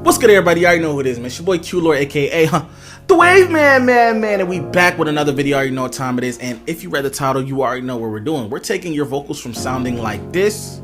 What's good, everybody? You already know who it is, man. It's your boy Q-Lord, aka TheWavMan, man, and we back with another video. You already know what time it is, and if you read the title, you already know what we're doing. We're taking your vocals from sounding like this.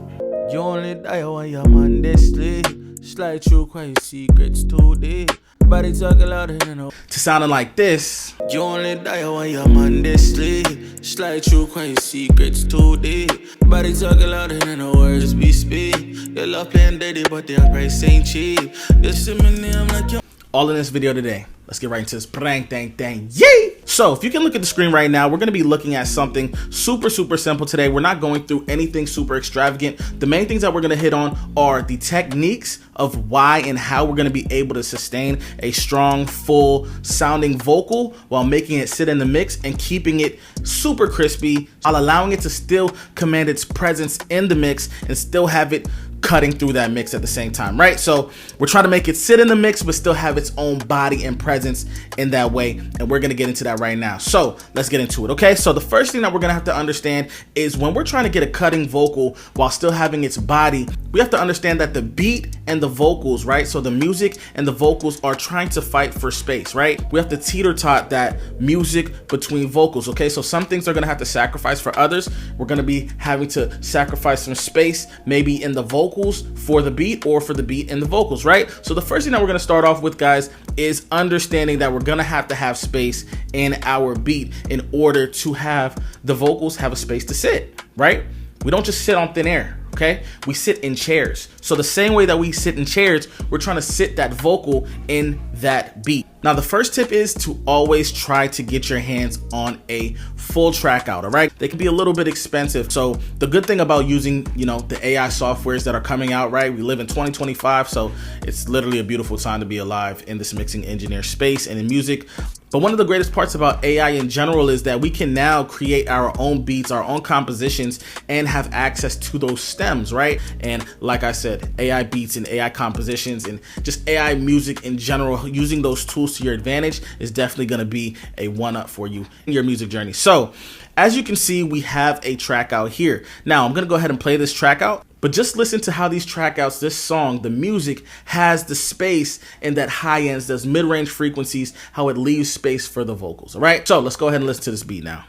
You only die when your man they sleep. Slide through quiet secrets too deep. Body talking louder than a To sounding like this. You only die when your man they sleep. Slide through quiet secrets too deep. Body talking louder than the words we speak. Your love playing dirty, but their price ain't cheap. You see me name like you. All in this video today. Let's get right into this prank thing. Yay! So if you can look at the screen right now, we're going to be looking at something super simple today. We're not going through anything super extravagant. The main things that we're going to hit on are the techniques of why and how we're going to be able to sustain a strong, full sounding vocal while making it sit in the mix and keeping it super crispy while allowing it to still command its presence in the mix and still have it cutting through that mix at the same time, right? So we're trying to make it sit in the mix but still have its own body and presence in that way, and we're gonna get into that right now. So let's get into it, okay? So the first thing that we're gonna have to understand is when we're trying to get a cutting vocal while still having its body, we have to understand that the beat and the vocals, right? So the music and the vocals are trying to fight for space, right? We have to teeter-tot that music between vocals, okay? So some things are gonna have to sacrifice for others. We're gonna be having to sacrifice some space, maybe in the vocals for the beat or for the beat and the vocals, right? So the first thing that we're gonna start off with, guys, is understanding that we're gonna have to have space in our beat in order to have the vocals have a space to sit, right? We don't just sit on thin air, okay? We sit in chairs. So the same way that we sit in chairs, we're trying to sit that vocal in that beat. Now, the first tip is to always try to get your hands on a full track out, all right? They can be a little bit expensive. So the good thing about using, the AI softwares that are coming out, right? We live in 2025, so it's literally a beautiful time to be alive in this mixing engineer space and in music. But one of the greatest parts about AI in general is that we can now create our own beats, our own compositions, and have access to those stems, right? And like I said, AI beats and AI compositions and just AI music in general, using those tools to your advantage is definitely gonna be a one-up for you in your music journey. So as you can see, we have a track out here. Now I'm gonna go ahead and play this track out. But just listen to how these track outs, this song, the music has the space in that high ends, those mid-range frequencies, how it leaves space for the vocals, all right? So let's go ahead and listen to this beat now.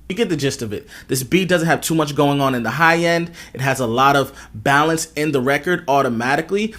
You get the gist of it. This beat doesn't have too much going on in the high end. It has a lot of balance in the record automatically.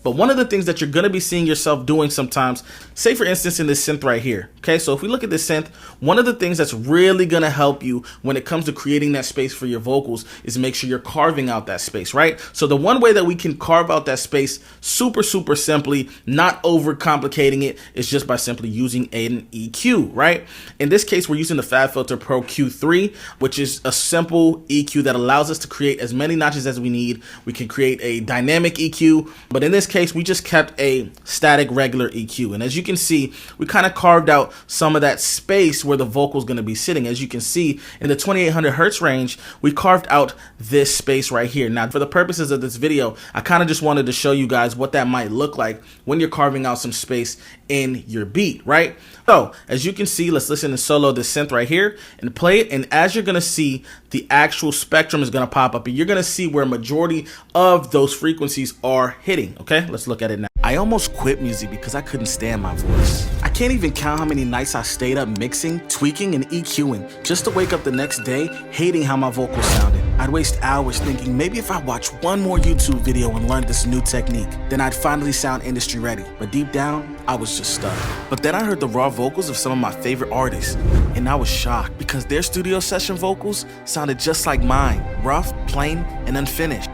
But one of the things that you're gonna be seeing yourself doing sometimes, say for instance in this synth right here, okay? So if we look at this synth, one of the things that's really gonna help you when it comes to creating that space for your vocals is make sure you're carving out that space, right? So the one way that we can carve out that space super simply, not overcomplicating it, is just by simply using an EQ, right? In this case, we're using the FabFilter Pro Q3, which is a simple EQ that allows us to create as many notches as we need. We can create a dynamic EQ, but in this case, we just kept a static regular EQ. And as you can see, we kind of carved out some of that space where the vocal is going to be sitting. As you can see, in the 2800 hertz range, we carved out this space right here. Now, for the purposes of this video, I kind of just wanted to show you guys what that might look like when you're carving out some space in your beat, right? So as you can see, let's listen to solo this synth right here and play it. And as you're going to see, the actual spectrum is going to pop up and you're going to see where majority of those frequencies are hitting. Okay, let's look at it now. I almost quit music because I couldn't stand my voice. I can't even count how many nights I stayed up mixing, tweaking, and EQing just to wake up the next day hating how my vocals sounded. I'd waste hours thinking maybe if I watch one more YouTube video and learn this new technique, then I'd finally sound industry ready. But deep down, I was just stuck. But then I heard the raw vocals of some of my favorite artists, and I was shocked because their studio session vocals sounded just like mine, rough, plain, and unfinished.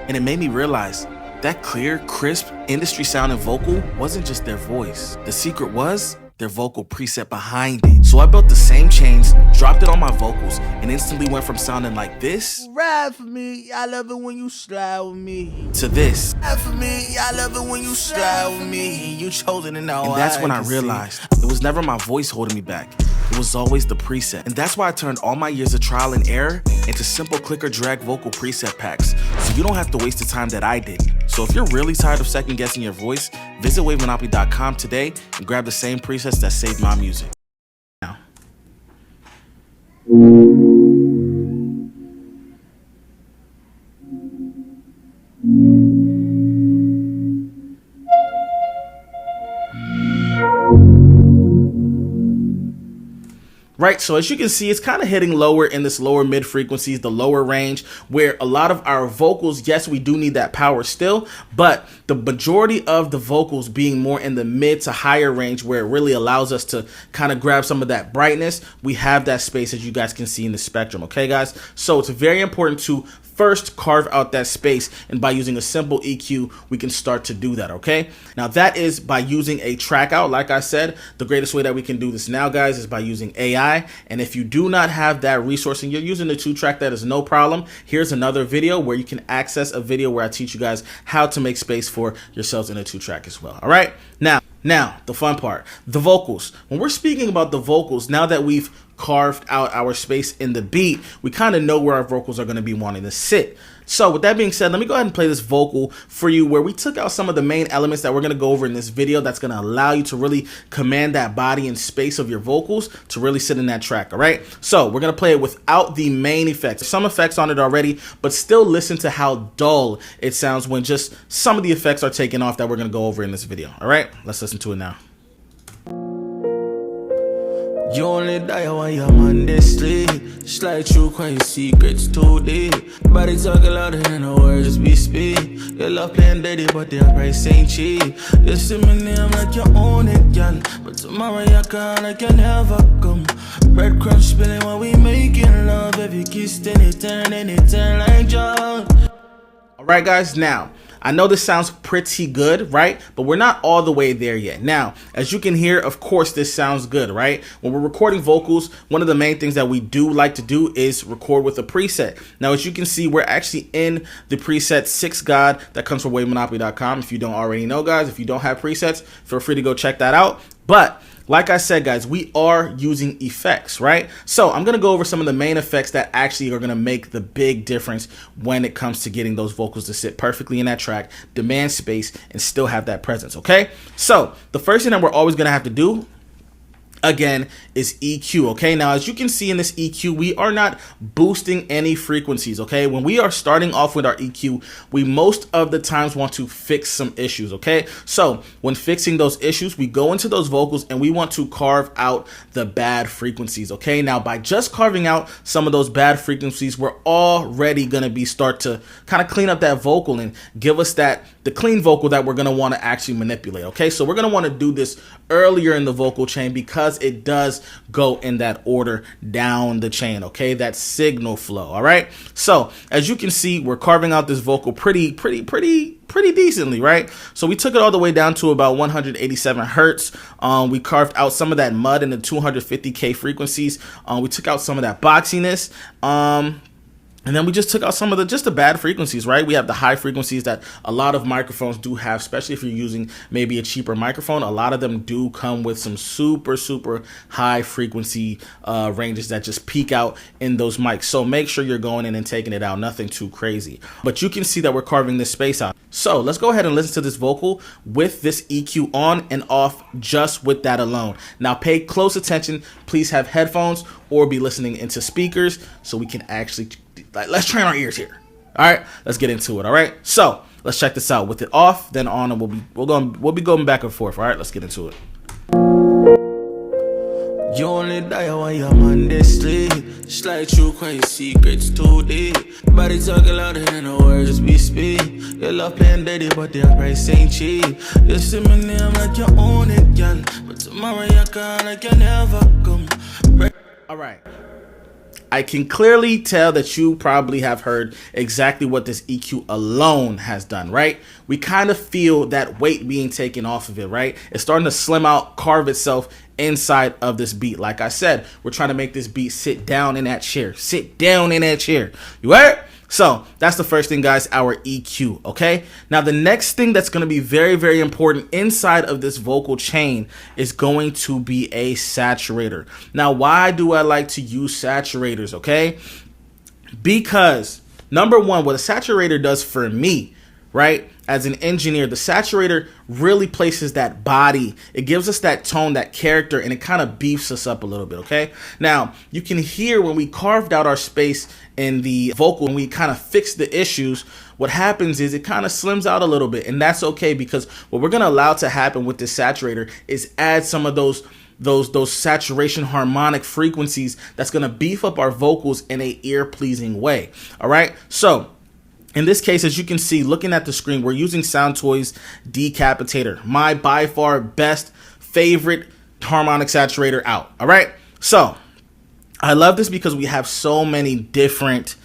And it made me realize that clear, crisp, industry sounding vocal wasn't just their voice. The secret was their vocal preset behind it. So I built the same chains, dropped it on my vocals, and instantly went from sounding like this, Ride for me, I love it when you slide with me. to this. Ride for me, I love it when you slide with me. You chosen and now And that's when I can realized it was never my voice holding me back. It was always the preset. And that's why I turned all my years of trial and error into simple click or drag vocal preset packs, so you don't have to waste the time that I did. So if you're really tired of second guessing your voice, visit WavMonopoly.com today and grab the same presets that saved my music. Now. Right, so as you can see, it's kind of hitting lower in this lower mid frequencies, the lower range, where a lot of our vocals, yes, we do need that power still, but the majority of the vocals being more in the mid to higher range, where it really allows us to kind of grab some of that brightness, we have that space, as you guys can see in the spectrum, okay guys? So it's very important to first carve out that space, and by using a simple EQ, we can start to do that, okay? Now that is by using a track out. Like I said, the greatest way that we can do this now, guys, is by using AI. And if you do not have that resource and you're using the 2-track, that is no problem. Here's another video where you can access a video where I teach you guys how to make space for yourselves in a 2-track as well, all right? Now, the fun part, the vocals. When we're speaking about the vocals, now that we've carved out our space in the beat, we kind of know where our vocals are going to be wanting to sit. So with that being said, let me go ahead and play this vocal for you where we took out some of the main elements that we're going to go over in this video that's going to allow you to really command that body and space of your vocals to really sit in that track, all right? So we're going to play it without the main effects. Some effects on it already, but still listen to how dull it sounds when just some of the effects are taken off that we're going to go over in this video, all right? Let's listen to it now. You only die when your man they sleep. Slide through quiet secrets too deep. Body talking louder than the words we speak. Your love playing dirty, but their price ain't cheap. You see me name like you own it, girl, but tomorrow you can't, like you never come. Breadcrumbs spilling while we making love. If you kiss, then it turn like joy. All right, guys, now, I know this sounds pretty good, right? But we're not all the way there yet. Now, as you can hear, of course, this sounds good, right? When we're recording vocals, one of the main things that we do like to do is record with a preset. Now, as you can see, we're actually in the preset 6 God that comes from WavMonopoly.com. If you don't already know, guys, if you don't have presets, feel free to go check that out. But like I said, guys, we are using effects, right? So I'm going to go over some of the main effects that actually are going to make the big difference when it comes to getting those vocals to sit perfectly in that track, demand space, and still have that presence, okay? So the first thing that we're always going to have to do, again, is EQ, okay? Now, as you can see in this EQ, we are not boosting any frequencies, okay? When we are starting off with our EQ, we most of the times want to fix some issues, okay? So when fixing those issues, we go into those vocals and we want to carve out the bad frequencies, okay? Now, by just carving out some of those bad frequencies, we're already gonna start to kind of clean up that vocal and give us the clean vocal that we're gonna wanna actually manipulate, okay? So we're gonna wanna do this earlier in the vocal chain because it does go in that order down the chain, okay? That signal flow, all right? So as you can see, we're carving out this vocal pretty decently, right? So we took it all the way down to about 187 hertz. We carved out some of that mud in the 250K frequencies. We took out some of that boxiness. And then we just took out some of the bad frequencies, right? We have the high frequencies that a lot of microphones do have, especially if you're using maybe a cheaper microphone. A lot of them do come with some super high frequency ranges that just peak out in those mics. So make sure you're going in and taking it out, nothing too crazy. But you can see that we're carving this space out. So let's go ahead and listen to this vocal with this EQ on and off, just with that alone. Now pay close attention. Please have headphones or be listening into speakers so we can actually, let's train our ears here. All right, let's get into it. All right, so let's check this out with it off, then on, and we'll be going back and forth. All right, let's get into it. You only die when your man they sleep. Slide through quiet secrets too deep. Body talking louder than the words we speak. Your love playing dirty, but their price ain't cheap. You see me name like you own it, girl, but tomorrow you can't, like you never come. All right. I can clearly tell that you probably have heard exactly what this EQ alone has done, right? We kind of feel that weight being taken off of it, right? It's starting to slim out, carve itself inside of this beat. Like I said, we're trying to make this beat sit down in that chair. Sit down in that chair. You heard? So that's the first thing, guys, our EQ, okay? Now, the next thing that's going to be very, very important inside of this vocal chain is going to be a saturator. Now, why do I like to use saturators, okay? Because, number one, what a saturator does for me, right, as an engineer, the saturator really places that body. It gives us that tone, that character, and it kind of beefs us up a little bit, okay? Now, you can hear when we carved out our space in the vocal and we kind of fix the issues, what happens is it kind of slims out a little bit, and that's okay, because what we're going to allow to happen with this saturator is add some of those saturation harmonic frequencies that's going to beef up our vocals in a ear-pleasing way. All right, so in this case, as you can see, looking at the screen, we're using Soundtoys Decapitator, my by far best favorite harmonic saturator out. All right, so I love this because we have so many different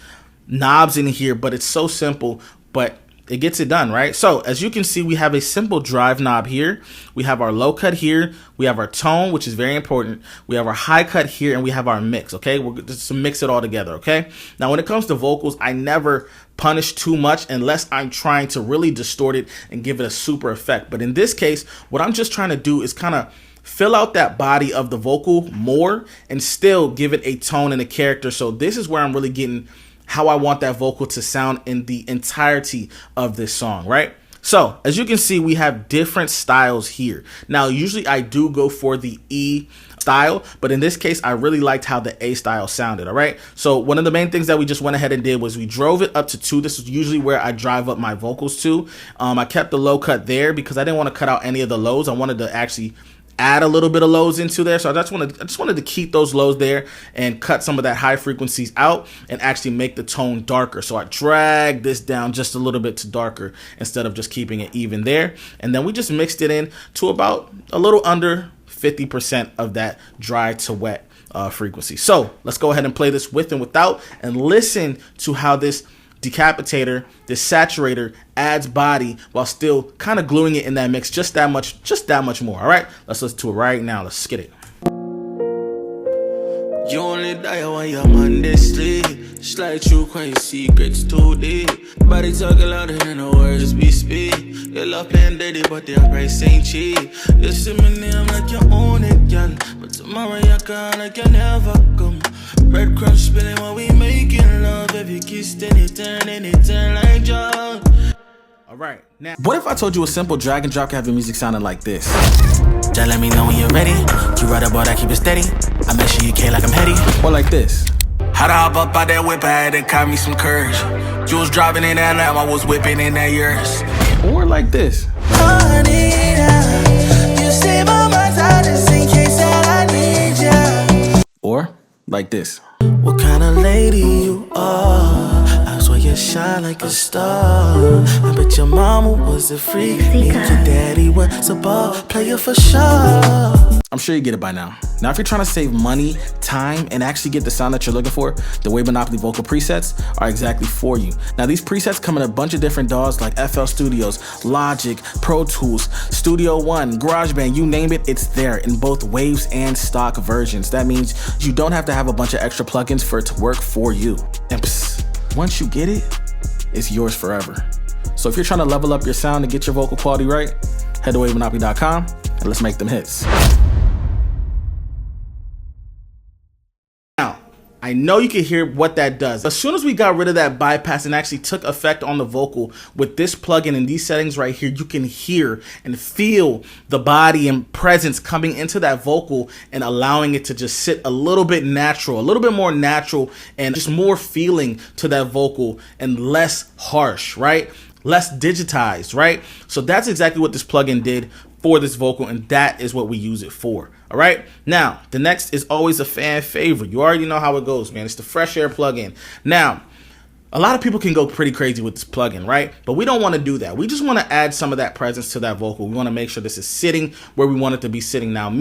knobs in here, but it's so simple, but it gets it done, right? So as you can see, we have a simple drive knob here. We have our low cut here. We have our tone, which is very important. We have our high cut here, and we have our mix, okay? We're just to mix it all together, okay? Now, when it comes to vocals, I never punish too much unless I'm trying to really distort it and give it a super effect. But in this case, what I'm just trying to do is kind of fill out that body of the vocal more and still give it a tone and a character. So this is where I'm really getting how I want that vocal to sound in the entirety of this song, right? So as you can see, we have different styles here. Now, usually I do go for the E style, but in this case, I really liked how the A style sounded, all right? So one of the main things that we just went ahead and did was we drove it up to 2. This is usually where I drive up my vocals to. I kept the low cut there because I didn't want to cut out any of the lows. I wanted to actually add a little bit of lows into there, so I just wanted to keep those lows there and cut some of that high frequencies out and actually make the tone darker. So I dragged this down just a little bit to darker instead of just keeping it even there, and then we just mixed it in to about a little under 50% of that dry to wet frequency. So let's go ahead and play this with and without and listen to how this decapitator, this saturator, adds body while still kind of gluing it in that mix just that much more. All right, let's listen to it right now. Let's get it. You only die when your Monday sleep. Slide through quiet secrets too deep. Body talking louder than the words we speak. Your love playing dirty, but the price ain't cheap. You see me name like you own it, girl, but tomorrow you can like you never come. Breadcrumbs spilling while we making love. If you kiss, then it turn like joy. All right, now what if I told you a simple drag and drop can have your music sounding like this? Just let me know when you're ready. You right about that, keep it steady. I make sure you care like I'm heady. Or like this. How to hop up out that whip, I had to caught me some courage. You was driving in that lamb, I was whipping in that yours. Or like this. Honey, you say my mind's out just in case that I need ya. Or like this. What kind of lady you are? I swear you shine like a star. I bet your mama was a freak. Me and your daddy was a ball player for sure. I'm sure you get it by now. Now, if you're trying to save money, time, and actually get the sound that you're looking for, the Wave Monopoly vocal presets are exactly for you. Now, these presets come in a bunch of different DAWs like FL Studios, Logic, Pro Tools, Studio One, GarageBand, you name it, it's there in both waves and stock versions. That means you don't have to have a bunch of extra plugins for it to work for you. And once you get it, it's yours forever. So if you're trying to level up your sound and get your vocal quality right, head to wavemonopoly.com and let's make them hits. I know you can hear what that does. As soon as we got rid of that bypass and actually took effect on the vocal with this plugin and these settings right here, you can hear and feel the body and presence coming into that vocal and allowing it to just sit a little bit natural, a little bit more natural, and just more feeling to that vocal and less harsh, right? Less digitized, right? So that's exactly what this plugin did for this vocal, and that is what we use it for. All right, now the next is always a fan favorite. You already know how it goes, man. It's the Fresh Air plugin. Now, A lot of people can go pretty crazy with this plugin, right? But we don't want to do that. We just want to add some of that presence to that vocal. We want to make sure this is sitting where we want it to be sitting. Now,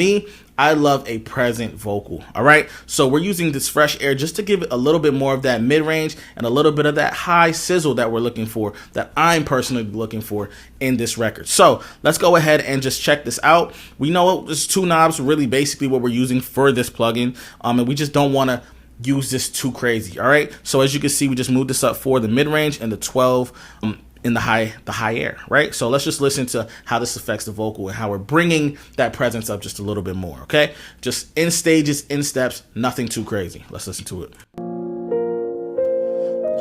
I love a present vocal, all right? So we're using this fresh air just to give it a little bit more of that mid-range and a little bit of that high sizzle that we're looking for, that I'm personally looking for in this record. So let's go ahead and just check this out. We know there's 2 knobs, really basically what we're using for this plugin, and we just don't want to use this too crazy. All right, so as you can see, we just moved this up for the mid-range and the 12 in the high air, right? So let's just listen to how this affects the vocal and how we're bringing that presence up just a little bit more. Okay, just in stages, in steps, nothing too crazy. Let's listen to it.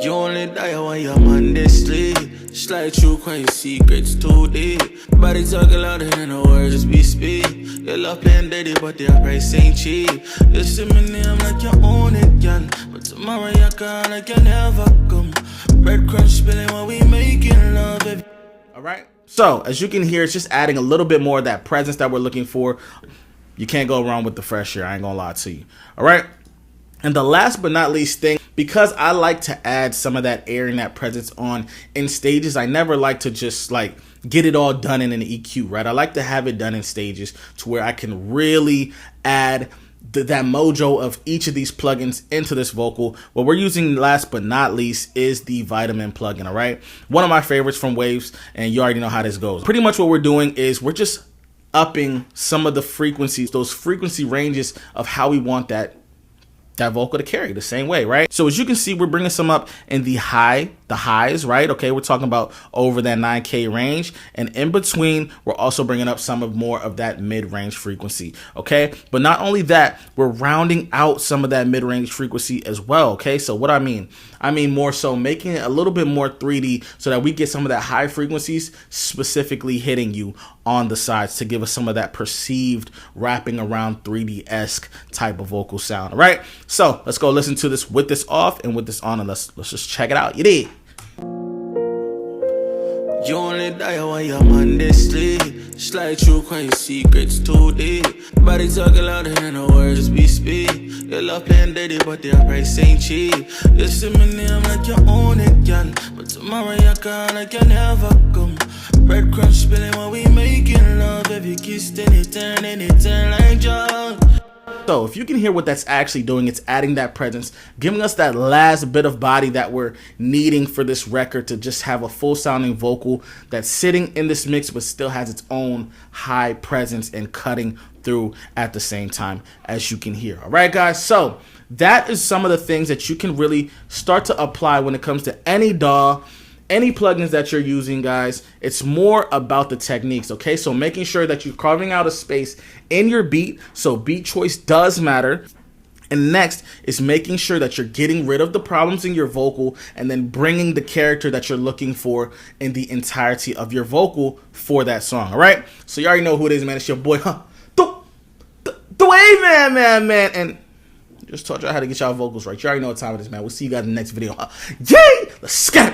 You only die when your Monday sleep. Slide through quiet secrets too deep. Body talking louder than the words we speak. Your love playing dirty, but the price ain't cheap. You see me name like you own it, girl. But tomorrow you call like you never come. Bread crunch spilling while we making love, baby. All right. So as you can hear, it's just adding a little bit more of that presence that we're looking for. You can't go wrong with the fresh air. I ain't gonna lie to you. All right. And the last but not least thing, because I like to add some of that air and that presence on in stages, I never like to just like get it all done in an EQ, right? I like to have it done in stages to where I can really add that mojo of each of these plugins into this vocal. What we're using last but not least is the Vitamin plugin, all right? One of my favorites from Waves, and you already know how this goes. Pretty much what we're doing is we're just upping some of the frequencies, those frequency ranges of how we want that vocal to carry the same way, right? So as you can see, we're bringing some up in the highs, right? Okay, we're talking about over that 9K range, and in between, we're also bringing up some of more of that mid-range frequency, okay? But not only that, we're rounding out some of that mid-range frequency as well, okay? So what I mean more so making it a little bit more 3D so that we get some of that high frequencies specifically hitting you on the sides to give us some of that perceived wrapping around 3D-esque type of vocal sound, all right? So let's go listen to this with this off and with this on, and let's just check it out. You did. You only die when your Monday sleep. Slide through quiet secrets too deep. Body talking louder than the words we speak. Your love playing dirty, but the price ain't cheap. You see me name like you own it, girl. But tomorrow you call like you never come. Bread crunch spilling while we making love. If you kiss, then it turn like joy. So if you can hear what that's actually doing, it's adding that presence, giving us that last bit of body that we're needing for this record to just have a full sounding vocal that's sitting in this mix but still has its own high presence and cutting through at the same time, as you can hear. All right, guys, so that is some of the things that you can really start to apply when it comes to any DAW, any plugins that you're using, guys. It's more about the techniques, okay? So making sure that you're carving out a space in your beat, so beat choice does matter. And next is making sure that you're getting rid of the problems in your vocal and then bringing the character that you're looking for in the entirety of your vocal for that song, all right? So you already know who it is, man. It's your boy, TheWavMan, man. And just taught y'all how to get y'all vocals right. You already know what time it is, man. We'll see you guys in the next video. Yay! Let's get it!